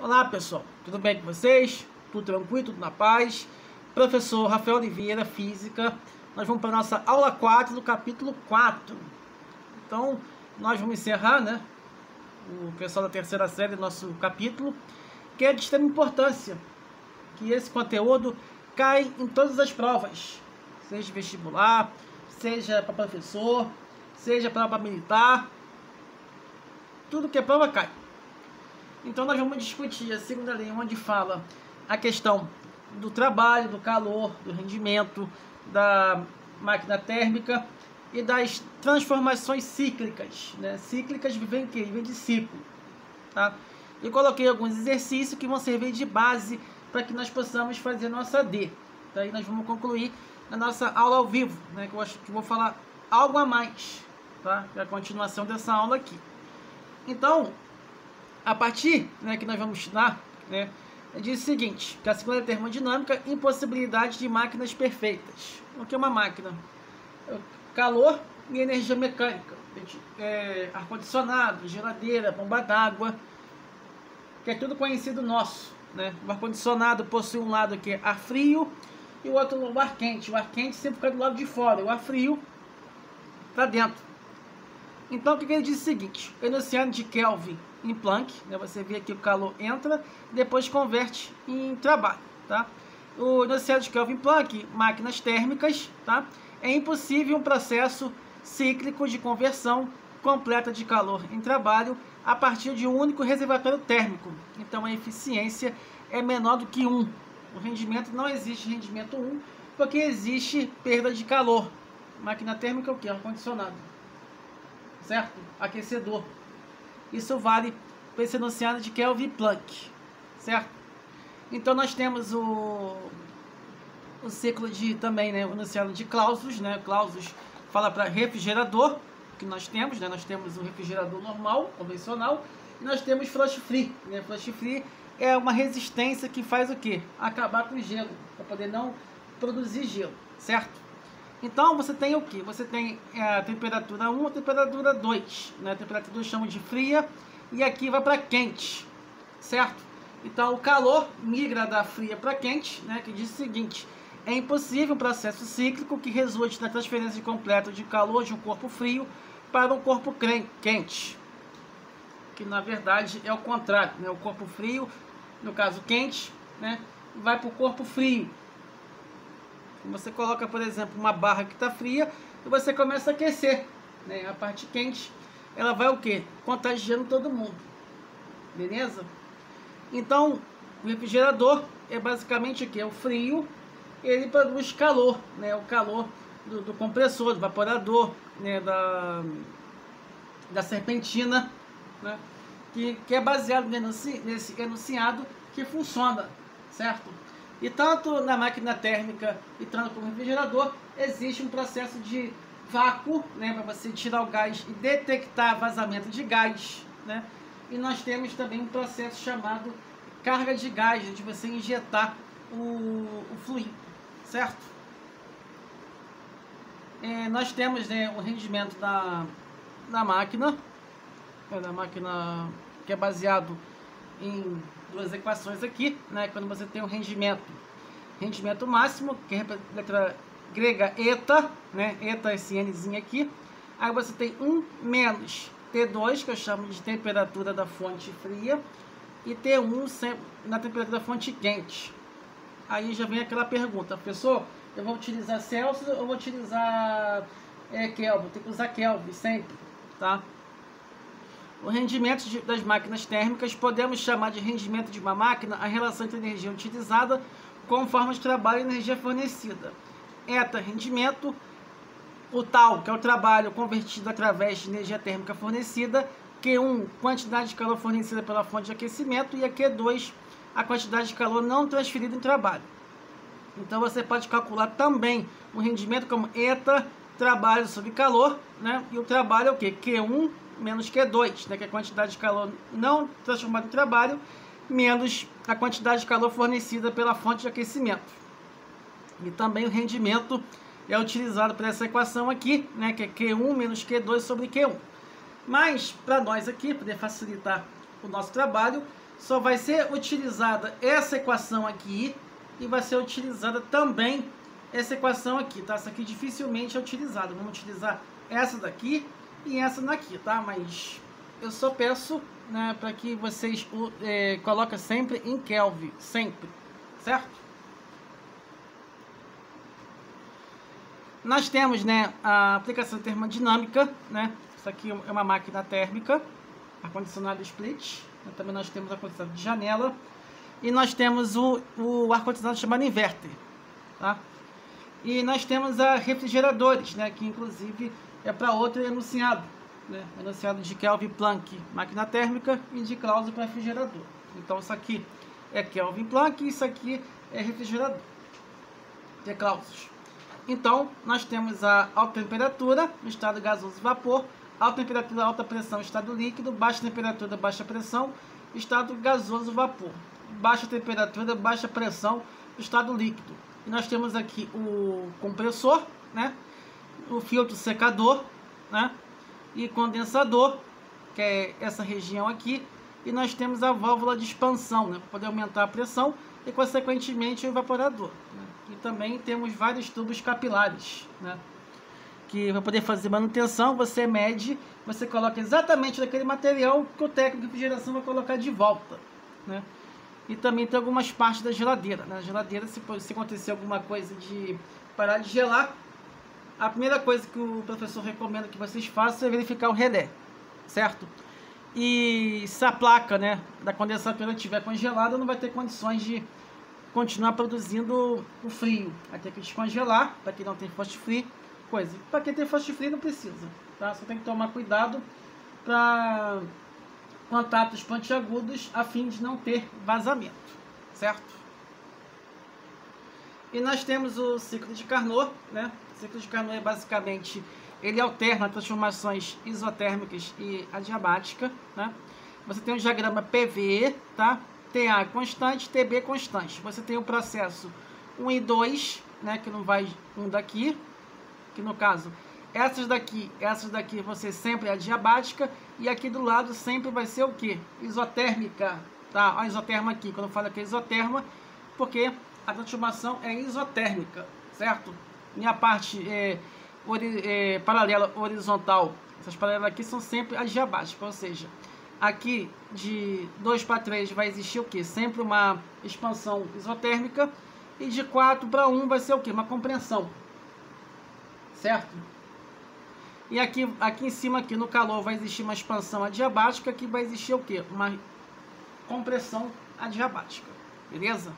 Olá pessoal, tudo bem com vocês? Tudo tranquilo, tudo na paz? Professor Rafael Oliveira, Física. Nós vamos para a nossa aula 4 do capítulo 4. Então, nós vamos encerrar, né? O pessoal da terceira série do nosso capítulo, que é de extrema importância, que esse conteúdo cai em todas as provas, seja vestibular, seja para professor, seja para militar, tudo que é prova cai. Então nós vamos discutir a segunda lei, onde fala a questão do trabalho, do calor, do rendimento, da máquina térmica e das transformações cíclicas, né? Cíclicas vem de ciclo, tá? Eu coloquei alguns exercícios que vão servir de base para que nós possamos fazer nossa D. Daí nós vamos concluir a nossa aula ao vivo, né? Que eu acho que vou falar algo a mais, tá? É a continuação dessa aula aqui. Então, a partir, né, que nós vamos estudar, né, diz o seguinte, que a segunda termodinâmica, impossibilidade de máquinas perfeitas. O que é uma máquina? Calor e energia mecânica. Ar-condicionado, geladeira, bomba d'água, que é tudo conhecido nosso, né? O ar-condicionado possui um lado que é ar frio e o outro o ar quente. O ar quente sempre fica do lado de fora, o ar frio está dentro. Então, o que ele diz é o seguinte, o enunciado de Kelvin em Planck, né, você vê aqui o calor entra, depois converte em trabalho, tá? O enunciado de Kelvin em Planck, máquinas térmicas, tá? É impossível um processo cíclico de conversão completa de calor em trabalho a partir de um único reservatório térmico. Então, a eficiência é menor do que 1. O rendimento não existe rendimento 1, porque existe perda de calor. Máquina térmica é o que? Ar-condicionado, certo? Aquecedor. Isso vale para esse enunciado de Kelvin Planck, certo? Então nós temos o ciclo de também, né, o enunciado de Clausius, né? Clausius fala para refrigerador, que nós temos, né? Nós temos o refrigerador normal, convencional, e nós temos flash free, né? Flash free é uma resistência que faz o quê? Acabar com o gelo, para poder não produzir gelo, certo? Então, você tem o que? Você tem a temperatura 1 e a temperatura 2. Né? A temperatura 2 chama de fria e aqui vai para quente, certo? Então, o calor migra da fria para quente, né? Que diz o seguinte, é impossível um processo cíclico que resulte na transferência completa de calor de um corpo frio para um corpo quente. Que, na verdade, é o contrário, né? O corpo frio, no caso quente, né? Vai para o corpo frio. Você coloca, por exemplo, uma barra que está fria e você começa a aquecer, né? A parte quente, ela vai o quê? Contagiando todo mundo, beleza? Então, o refrigerador é basicamente o quê? O frio, ele produz calor, né? O calor do compressor, do evaporador, né? Da serpentina, né? Que é baseado nesse enunciado que funciona, certo? E tanto na máquina térmica e tanto no refrigerador, existe um processo de vácuo, né, para você tirar o gás e detectar vazamento de gás, né? E nós temos também um processo chamado carga de gás, de você injetar o fluido, certo? Nós temos, né, o rendimento da máquina que é baseado em duas equações aqui, né? Quando você tem o rendimento máximo, que é a letra grega eta, né? Eta, esse nzinho aqui. Aí você tem 1 menos T2, que eu chamo de temperatura da fonte fria, e T1 na temperatura da fonte quente. Aí já vem aquela pergunta, professor, eu vou utilizar Celsius ou vou utilizar Kelvin? Tem que usar Kelvin sempre, tá? O rendimento das máquinas térmicas podemos chamar de rendimento de uma máquina a relação entre a energia utilizada com forma de trabalho e energia fornecida. Eta, rendimento. O tal, que é o trabalho convertido através de energia térmica fornecida. Q1, quantidade de calor fornecida pela fonte de aquecimento. E a Q2, a quantidade de calor não transferida em trabalho. Então você pode calcular também o rendimento como eta, trabalho sobre calor, né? E o trabalho é o quê? Q1 menos Q2, né, que é a quantidade de calor não transformada em trabalho, menos a quantidade de calor fornecida pela fonte de aquecimento. E também o rendimento é utilizado para essa equação aqui, né, que é Q1 menos Q2 sobre Q1. Mas, para nós aqui, poder facilitar o nosso trabalho, só vai ser utilizada essa equação aqui e vai ser utilizada também essa equação aqui, tá? Essa aqui dificilmente é utilizada. Vamos utilizar essa daqui e essa daqui, tá? Mas eu só peço, né, para que vocês coloquem sempre em Kelvin, sempre, certo? Nós temos, né, a aplicação termodinâmica, né? Isso aqui é uma máquina térmica, ar-condicionado split. Também nós temos ar-condicionado de janela. E nós temos o ar-condicionado chamado inverter, tá? E nós temos a refrigeradores, né? Que inclusive é para outro enunciado, né? Enunciado de Kelvin Planck, máquina térmica, e de Clausius para refrigerador. Então isso aqui é Kelvin Planck e isso aqui é refrigerador, de Clausius. Então nós temos a alta temperatura, no estado gasoso vapor, alta temperatura, alta pressão, estado líquido, baixa temperatura, baixa pressão, estado gasoso vapor, baixa temperatura, baixa pressão, estado líquido. E nós temos aqui o compressor, né? O filtro secador, né? E condensador, que é essa região aqui. E nós temos a válvula de expansão, né? Para poder aumentar a pressão e, consequentemente, o evaporador, né? E também temos vários tubos capilares, né? Que para poder fazer manutenção, você mede, você coloca exatamente naquele material que o técnico de refrigeração vai colocar de volta, né? E também tem algumas partes da geladeira, né? Na geladeira, se acontecer alguma coisa de parar de gelar, a primeira coisa que o professor recomenda que vocês façam é verificar o relé, certo? E se a placa, né, da condensadora estiver congelada, não vai ter condições de continuar produzindo o frio. Vai ter que descongelar, para quem não tem frost free, coisa. Para quem tem frost free não precisa, tá? Só tem que tomar cuidado para contatos pontiagudos a fim de não ter vazamento, certo? E nós temos o ciclo de Carnot, né? O ciclo de Carnot é basicamente, ele alterna transformações isotérmicas e adiabática, né? Você tem o diagrama PV, tá? TA constante, TB constante. Você tem o processo 1 e 2, né? Que não vai um daqui, que no caso essas daqui vão ser sempre adiabática, e aqui do lado sempre vai ser o que? Isotérmica, tá? A isoterma aqui, quando eu falo que é isoterma, porque a transformação é isotérmica, certo? E a parte paralela horizontal, essas paralelas aqui são sempre adiabáticas, ou seja, aqui de 2 para 3 vai existir o que? Sempre uma expansão isotérmica, e de 4 para 1 vai ser o que? Uma compreensão, certo? E aqui em cima, aqui no calor, vai existir uma expansão adiabática, que vai existir o que? Uma compressão adiabática, beleza?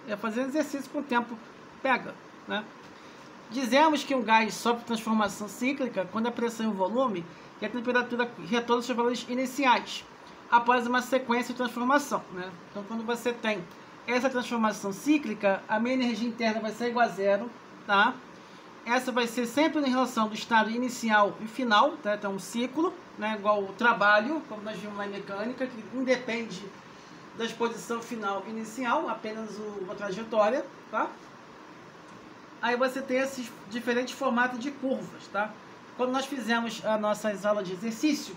É fazendo exercício com o tempo, pega, né? Dizemos que um gás sofre transformação cíclica quando a pressão e o volume e a temperatura retornam aos seus valores iniciais, após uma sequência de transformação, né? Então, quando você tem essa transformação cíclica, a minha energia interna vai ser igual a zero, tá? Essa vai ser sempre em relação do estado inicial e final, tá? Então, um ciclo, né? Igual o trabalho, como nós vimos na mecânica, que independe da exposição final inicial, apenas uma trajetória, tá? Aí você tem esses diferentes formatos de curvas, tá? Quando nós fizemos as nossas aulas de exercício,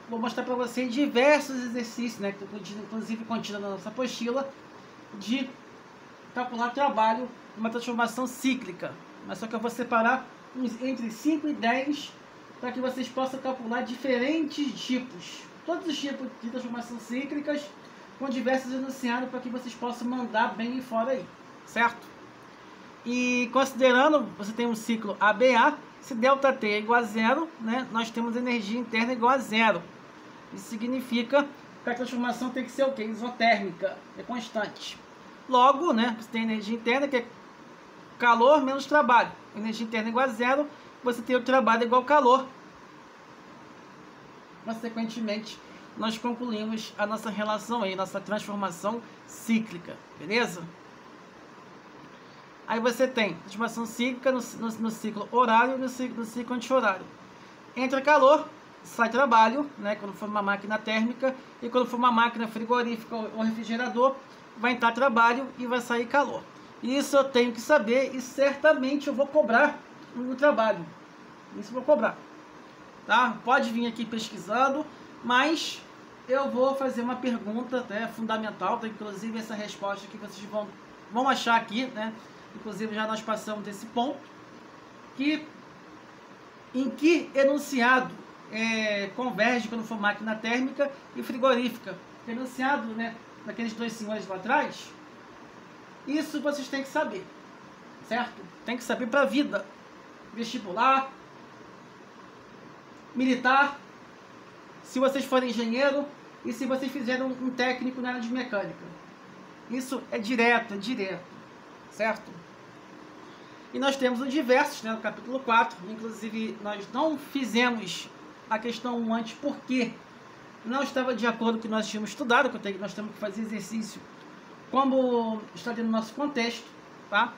vou mostrar para vocês diversos exercícios, né? Que inclusive contido na nossa apostila, de calcular trabalho, uma transformação cíclica. Mas só que eu vou separar entre 5 e 10 para que vocês possam calcular diferentes tipos. Todos os tipos de transformação cíclicas com diversos enunciados para que vocês possam mandar bem fora aí, certo? E considerando, você tem um ciclo ABA, se ΔT é igual a zero, né, nós temos energia interna igual a zero. Isso significa que a transformação tem que ser o quê? Isotérmica, é constante. Logo, né, você tem energia interna que é calor menos trabalho. Energia interna igual a zero, você tem o trabalho igual ao calor. Consequentemente, nós concluímos a nossa relação aí, nossa transformação cíclica, beleza? Aí você tem transformação cíclica no ciclo horário e no ciclo anti-horário. Entra calor, sai trabalho, né, quando for uma máquina térmica, e quando for uma máquina frigorífica ou refrigerador, vai entrar trabalho e vai sair calor. Isso eu tenho que saber e certamente eu vou cobrar no trabalho. Isso eu vou cobrar. Tá? Pode vir aqui pesquisando, mas eu vou fazer uma pergunta, né, fundamental, tá? Inclusive essa resposta que vocês vão achar aqui, né? Inclusive já nós passamos desse ponto, que em que enunciado converge quando for máquina térmica e frigorífica? Enunciado, né, daqueles dois senhores lá atrás. Isso vocês têm que saber, certo? Tem que saber para a vida, vestibular, militar, se vocês forem engenheiro e se vocês fizerem um técnico na área de mecânica. Isso é direto, certo? E nós temos o diversos, né, no capítulo 4, inclusive nós não fizemos a questão 1 antes porque não estava de acordo com o que nós tínhamos estudado, porque nós temos que fazer exercício como está dentro do nosso contexto, tá?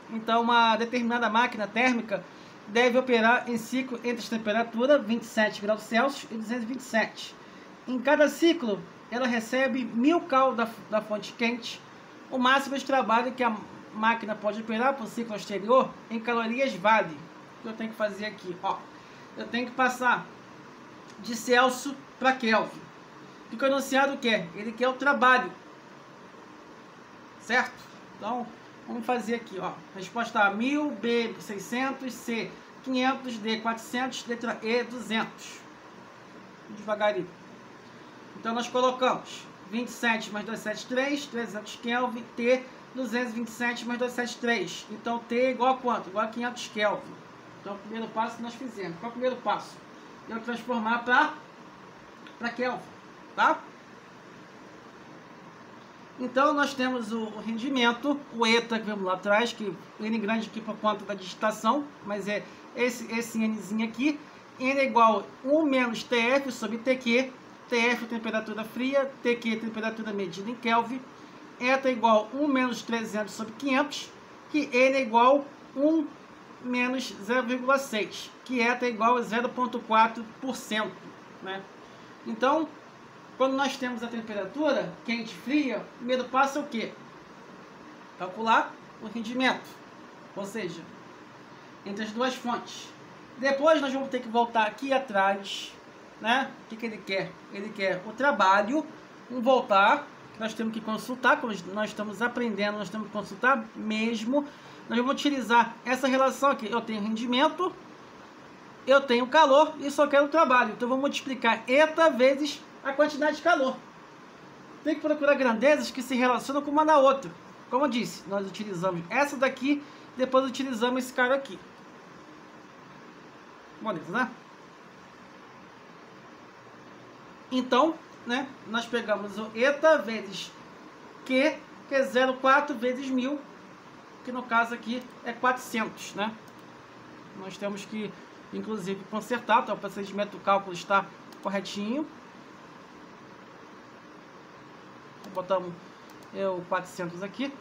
Então, uma determinada máquina térmica deve operar em ciclo entre a temperatura 27 graus Celsius e 227. Em cada ciclo, ela recebe 1000 cal da fonte quente, o máximo de trabalho que a máquina pode operar por ciclo exterior em calorias vale. O que eu tenho que fazer aqui? Ó, eu tenho que passar de Celsius para Kelvin. O que o enunciado quer? Ele quer o trabalho. Certo? Então, vamos fazer aqui, ó. Resposta A, 1000, B, 600, C, 500, D, 400, letra E, 200. Devagarinho. Então, nós colocamos 27 mais 273, 300 Kelvin, T, 227 mais 273. Então, T é igual a quanto? Igual a 500 Kelvin. Então, o primeiro passo que nós fizemos. Qual é o primeiro passo? Eu transformar para Kelvin, tá? Então, nós temos o rendimento, o eta que vemos lá atrás, que N grande aqui por conta da digitação, mas é esse Nzinho aqui. N é igual a 1 menos TF sobre TQ, TF temperatura fria, TQ temperatura medida em Kelvin, eta é igual a 1 menos 300 sobre 500, que N é igual a 1 menos 0,6, que eta é igual a 0,4%, né? Então, quando nós temos a temperatura quente e fria, o primeiro passo é o quê? Calcular o rendimento, ou seja, entre as duas fontes. Depois nós vamos ter que voltar aqui atrás, né? O que ele quer? Ele quer o trabalho, voltar, nós temos que consultar, como nós estamos aprendendo, nós temos que consultar mesmo. Nós vamos utilizar essa relação aqui, eu tenho rendimento, eu tenho calor e só quero o trabalho. Então, eu vou multiplicar eta vezes a quantidade de calor. Tem que procurar grandezas que se relacionam com uma na outra. Como eu disse, nós utilizamos essa daqui, depois utilizamos esse cara aqui. Beleza, né? Então, né, nós pegamos o eta vezes Q, que é 0,4 vezes 1000, que no caso aqui é 400, né? Nós temos que, inclusive, consertar, então o procedimento do cálculo está corretinho. Botamos o 400 aqui.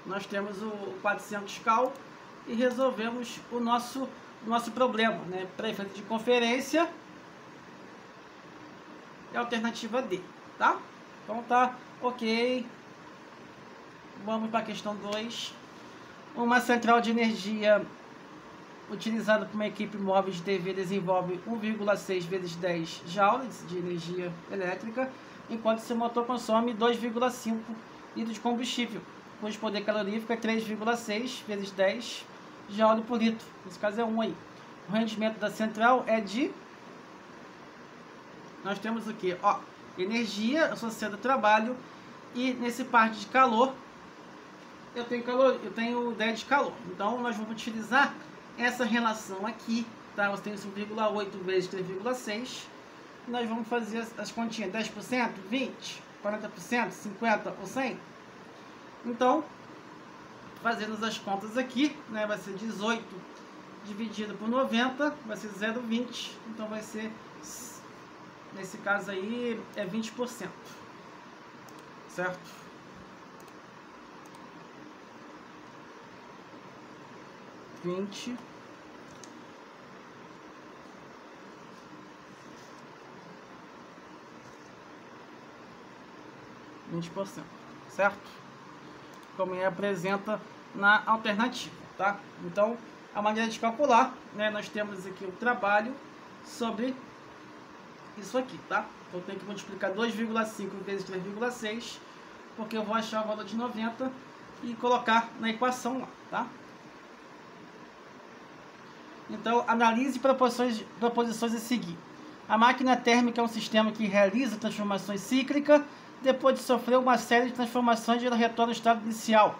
Nós temos o 400 cal e resolvemos o nosso problema, né? Para efeito de conferência, é a alternativa D, tá? Então tá ok. Vamos para a questão 2. Uma central de energia utilizada por uma equipe móvel de TV desenvolve 1,6 vezes 10 joules de energia elétrica, enquanto seu motor consome 2,5 litros de combustível, cujo poder calorífico é 3,6 vezes 10 joule por litro. Nesse caso é 1 aí. O rendimento da central é de... Nós temos o que? Ó, energia associada ao trabalho, e nesse parte de calor, eu tenho ideia de calor. Então, nós vamos utilizar essa relação aqui, tá? Você tem 5,8 vezes 3,6. Nós vamos fazer as continhas: 10%, 20%, 40%, 50% ou 100%. Então, fazendo as contas aqui, né? Vai ser 18 dividido por 90, vai ser 0,20. Então, vai ser, nesse caso aí, é 20%. Certo? Vinte. Certo? como ele apresenta na alternativa, tá? Então, a maneira de calcular, né, nós temos aqui o trabalho sobre isso aqui, tá? Então, eu tenho que multiplicar 2,5 vezes 3,6, porque eu vou achar o valor de 90 e colocar na equação lá, tá? Então, analise proposições a seguir. A máquina térmica é um sistema que realiza transformações cíclicas depois de sofrer uma série de transformações e ela retorna ao estado inicial.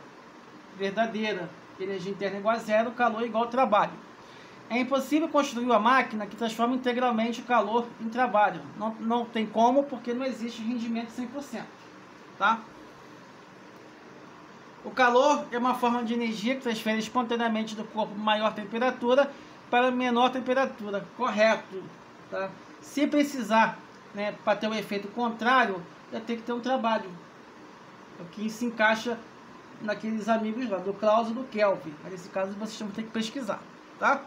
Verdadeira. Energia interna igual a zero, calor igual ao trabalho. É impossível construir uma máquina que transforma integralmente o calor em trabalho. Não tem como, porque não existe rendimento 100%. Tá? O calor é uma forma de energia que transfere espontaneamente do corpo maior temperatura para menor temperatura. Correto. Tá? Se precisar, né, para ter um efeito contrário, vai ter que ter um trabalho. O que se encaixa naqueles amigos lá, do Claus e do Kelvin. Nesse caso, vocês vão ter que pesquisar. Tá?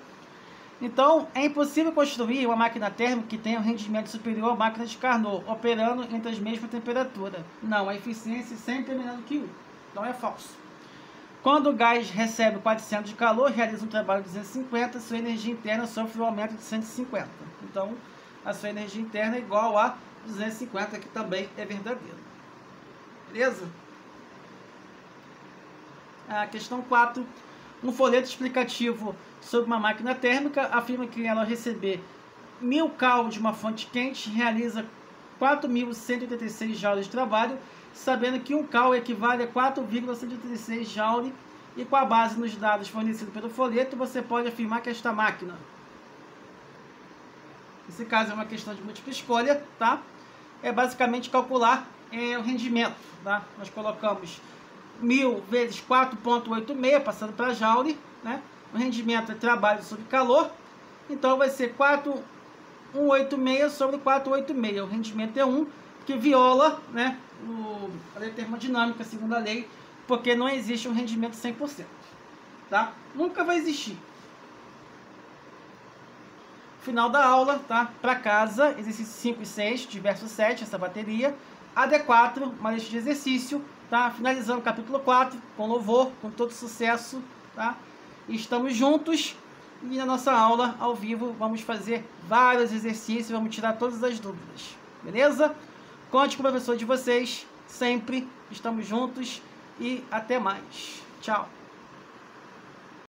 Então, é impossível construir uma máquina térmica que tenha um rendimento superior à máquina de Carnot, operando entre as mesmas temperaturas. Não, a eficiência sempre é menor do que 1. Então, é falso. Quando o gás recebe 400 de calor, realiza um trabalho de 250, sua energia interna sofre um aumento de 150. Então, a sua energia interna é igual a 250, que também é verdadeiro. Beleza? A questão 4. Um folheto explicativo sobre uma máquina térmica afirma que ela, ao receber 1000 cal de uma fonte quente, realiza 4.186 joules de trabalho, sabendo que 1 cal equivale a 4,186 joules, e com a base nos dados fornecidos pelo folheto, você pode afirmar que esta máquina... Nesse caso é uma questão de múltipla escolha, tá? É basicamente calcular o rendimento, tá? Nós colocamos 1000 vezes 4,86, passando para joule, né? O rendimento é trabalho sobre calor, então vai ser 4,186 sobre 4,86. O rendimento é 1, que viola, né, a lei termodinâmica, segundo a lei, porque não existe um rendimento 100%. Tá? Nunca vai existir. Final da aula, tá? Para casa, exercício 5 e 6, de verso 7, essa bateria. AD4, uma lista de exercício, tá? Finalizando o capítulo 4, com louvor, com todo sucesso, tá? E estamos juntos e na nossa aula ao vivo vamos fazer vários exercícios, vamos tirar todas as dúvidas, beleza? Conte com o professor de vocês, sempre estamos juntos e até mais. Tchau!